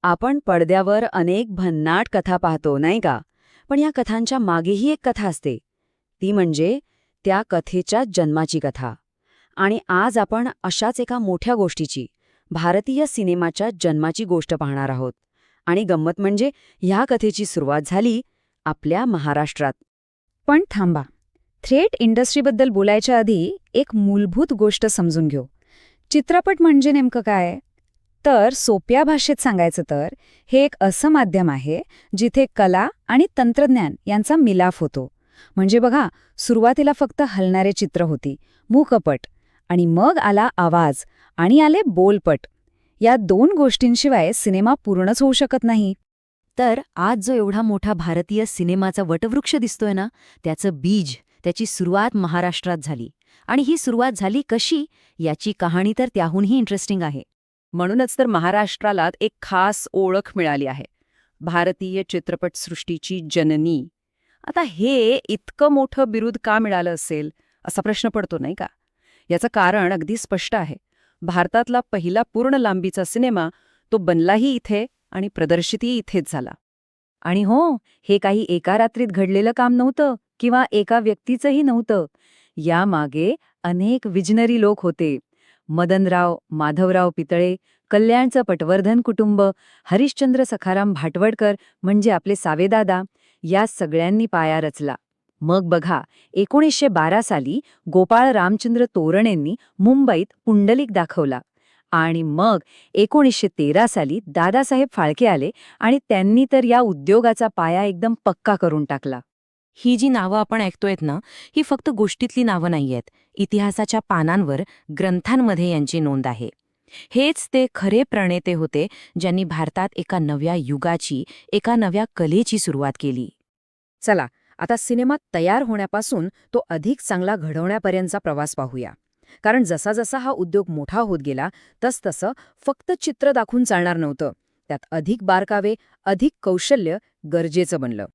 आपण पडद्यावर अनेक भन्नाट कथा पाहतो नाही का? पण या कथांच्या मागेही एक कथा असते. ती म्हणजे त्या कथेच्या जन्माची कथा. आणि आज आपण अशाच एका मोठ्या गोष्टीची, भारतीय सिनेमाच्या जन्माची गोष्ट पाहणार आहोत. आणि गंमत म्हणजे ह्या कथेची सुरुवात झाली आपल्या महाराष्ट्रात. पण थांबा, थ्रेट इंडस्ट्रीबद्दल बोलायच्या आधी एक मूलभूत गोष्ट समजून घेऊ. चित्रपट म्हणजे नेमकं काय? तर सोप्या भाषेत सांगायचं तर हे एक असं माध्यम आहे जिथे कला आणि तंत्रज्ञान यांचा मिलाफ होतो. म्हणजे बघा, सुरुवातीला फक्त हलणारे चित्र होती, मूकपट, आणि मग आला आवाज आणि आले बोलपट. या दोन गोष्टींशिवाय सिनेमा पूर्णच होऊ शकत नाही. तर आज जो एवढा मोठा भारतीय सिनेमाचा वटवृक्ष दिसतोय ना, त्याचं बीज, त्याची सुरुवात महाराष्ट्रात झाली. आणि ही सुरुवात झाली कशी, याची कहाणी तर त्याहूनही इंटरेस्टिंग आहे. म्हणूनच तर महाराष्ट्राला एक खास ओळख मिळाली आहे, भारतीय चित्रपटसृष्टीची जननी. आता हे इतकं मोठं बिरुद का मिळालं असेल असा प्रश्न पडतो नाही का? याचं कारण अगदी स्पष्ट आहे. भारतातला पहिला पूर्ण लांबीचा सिनेमा तो बनलाही इथे आणि प्रदर्शितही इथेच झाला. आणि हो, हे काही एका रात्रीत घडलेलं काम नव्हतं किंवा एका व्यक्तीचंही नव्हतं. यामागे अनेक विजनरी लोक होते. मदनराव माधवराव पितळे, कल्याणचं पटवर्धन कुटुंब, हरिश्चंद्र सखाराम भाटवडकर म्हणजे आपले सावेदादा, या सगळ्यांनी पाया रचला. मग बघा, 1912 साली गोपाळ रामचंद्र तोरणेंनी मुंबईत पुंडलिक दाखवला. आणि मग 1913 साली दादासाहेब फाळके आले आणि त्यांनी तर या उद्योगाचा पाया एकदम पक्का करून टाकला. ही जी नावं आपण ऐकतोयत ना, ही फक्त गोष्टीतली नावं नाहीयेत. इतिहासाच्या पानांवर, ग्रंथांमध्ये यांची नोंद आहे. हेच ते खरे प्रणेते होते ज्यांनी भारतात एका नव्या युगाची, एका नव्या कलेची सुरुवात केली. चला, आता सिनेमा तयार होण्यापासून तो अधिक चांगला घडवण्यापर्यंतचा प्रवास पाहूया. कारण जसा जसा हा उद्योग मोठा होत गेला तसतसं फक्त चित्र दाखवून चालणार नव्हतं. त्यात अधिक बारकावे, अधिक कौशल्य गरजेचं बनलं.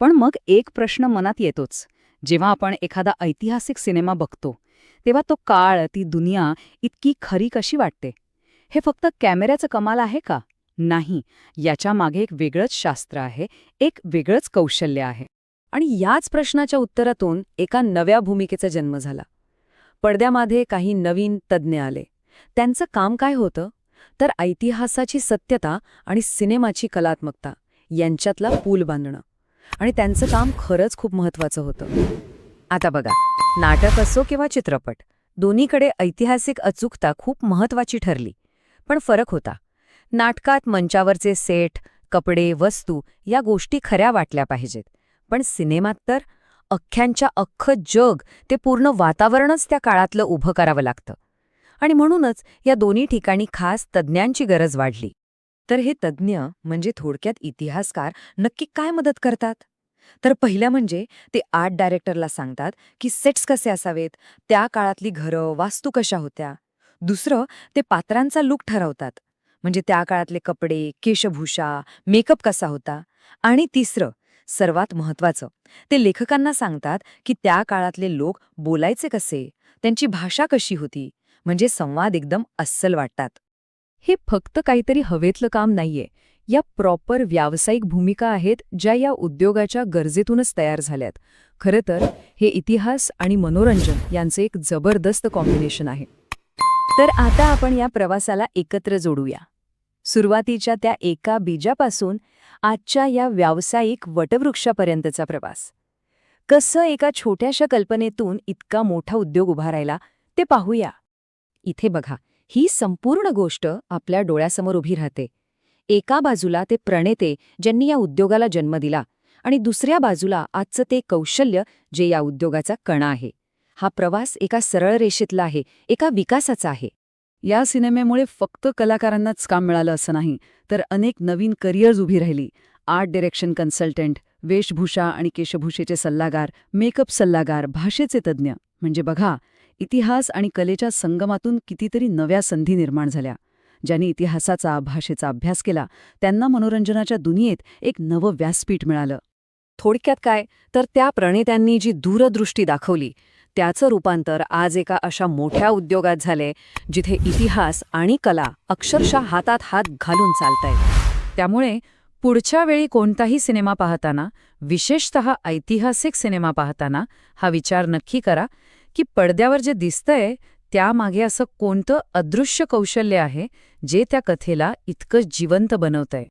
पण मग एक प्रश्न मनात येतोच. जेव्हा आपण एखादा ऐतिहासिक सिनेमा बघतो तेव्हा तो काळ, ती दुनिया इतकी खरी कशी वाटते? हे फक्त कॅमेऱ्याचं कमाल आहे का? नाही, याच्या मागे एक वेगळंच शास्त्र आहे, एक वेगळंच कौशल्य आहे. आणि याच प्रश्नाच्या उत्तरातून एका नव्या भूमिकेचा जन्म झाला. पडद्यामध्ये काही नवीन तज्ज्ञ आले. त्यांचं काम काय होतं? तर ऐतिहासाची सत्यता आणि सिनेमाची कलात्मकता यांच्यातला पूल बांधणं. आणि त्यांचं काम खरंच खूप महत्त्वाचं होतं. आता बघा, नाटक असो किंवा चित्रपट, दोन्हीकडे ऐतिहासिक अचूकता खूप महत्त्वाची ठरली. पण फरक होता. नाटकात मंचावरचे सेट, कपडे, वस्तू या गोष्टी खऱ्या वाटल्या पाहिजेत. पण सिनेमात तर अख्ख्यांच्या अख्खं जग, ते पूर्ण वातावरणच त्या काळातलं उभं करावं लागतं. आणि म्हणूनच या दोन्ही ठिकाणी खास तज्ज्ञांची गरज वाढली. तर हे तज्ज्ञ म्हणजे थोडक्यात इतिहासकार नक्की काय मदत करतात? तर पहिलं म्हणजे ते आर्ट डायरेक्टरला सांगतात की सेट्स कसे असावेत, त्या काळातली घरं, वास्तू कशा होत्या. दुसरं, ते पात्रांचा लूक ठरवतात, म्हणजे त्या काळातले कपडे, केशभूषा, मेकअप कसा होता. आणि तिसरं, सर्वात महत्त्वाचं, ते लेखकांना सांगतात की त्या काळातले लोक बोलायचे कसे, त्यांची भाषा कशी होती, म्हणजे संवाद एकदम अस्सल वाटतात. हे फक्त काहीतरी हवेतलं काम नाहीये. या प्रॉपर व्यावसायिक भूमिका आहेत ज्या या उद्योगाच्या गरजेतूनच तयार झाल्यात. खरं तर हे इतिहास आणि मनोरंजन यांचं एक जबरदस्त कॉम्बिनेशन आहे. तर आता आपण या प्रवासाला एकत्र जोडूया. सुरुवातीच्या त्या एका बीजापासून आजच्या या व्यावसायिक वटवृक्षापर्यंतचा प्रवास. कसं एका छोट्याशा कल्पनेतून इतका मोठा उद्योग उभा राहिला ते पाहूया. इथे बघा, ही संपूर्ण गोष्ट आपल्या डोळ्यासमोर उभी राहते. एका बाजूला ते प्रणेते ज्यांनी या उद्योगाला जन्म दिला, आणि दुसऱ्या बाजूला आजचं ते कौशल्य जे या उद्योगाचा कणा आहे. हा प्रवास एका सरळ रेषेतला आहे, एका विकासाचा आहे. या सिनेमेमुळे फक्त कलाकारांनाच काम मिळालं असं नाही, तर अनेक नवीन करिअर्स उभी राहिली. आर्ट डायरेक्शन कन्सल्टंट, वेशभूषा आणि केशभूषेचे सल्लागार, मेकअप सल्लागार, भाषेचे तज्ज्ञ. म्हणजे बघा, इतिहास आणि कलेच्या संगमातून कितीतरी नव्या संधी निर्माण झाल्या. ज्यांनी इतिहासाचा, भाषेचा अभ्यास केला त्यांना मनोरंजनाच्या दुनियेत एक नवं व्यासपीठ मिळालं. थोडक्यात काय, तर त्या प्रणेत्यांनी जी दूरदृष्टी दाखवली त्याचं रूपांतर आज एका अशा मोठ्या उद्योगात झाले जिथे इतिहास आणि कला अक्षरशः हातात हात घालून चालतायत. त्यामुळे पुढच्या वेळी कोणताही सिनेमा पाहताना, विशेषतः ऐतिहासिक सिनेमा पाहताना, हा विचार नक्की करा की पडद्यावर जे दिसतंय त्यामागे असं कोणतं अदृश्य कौशल्य आहे जे त्या कथेला इतकं जिवंत बनवतंय.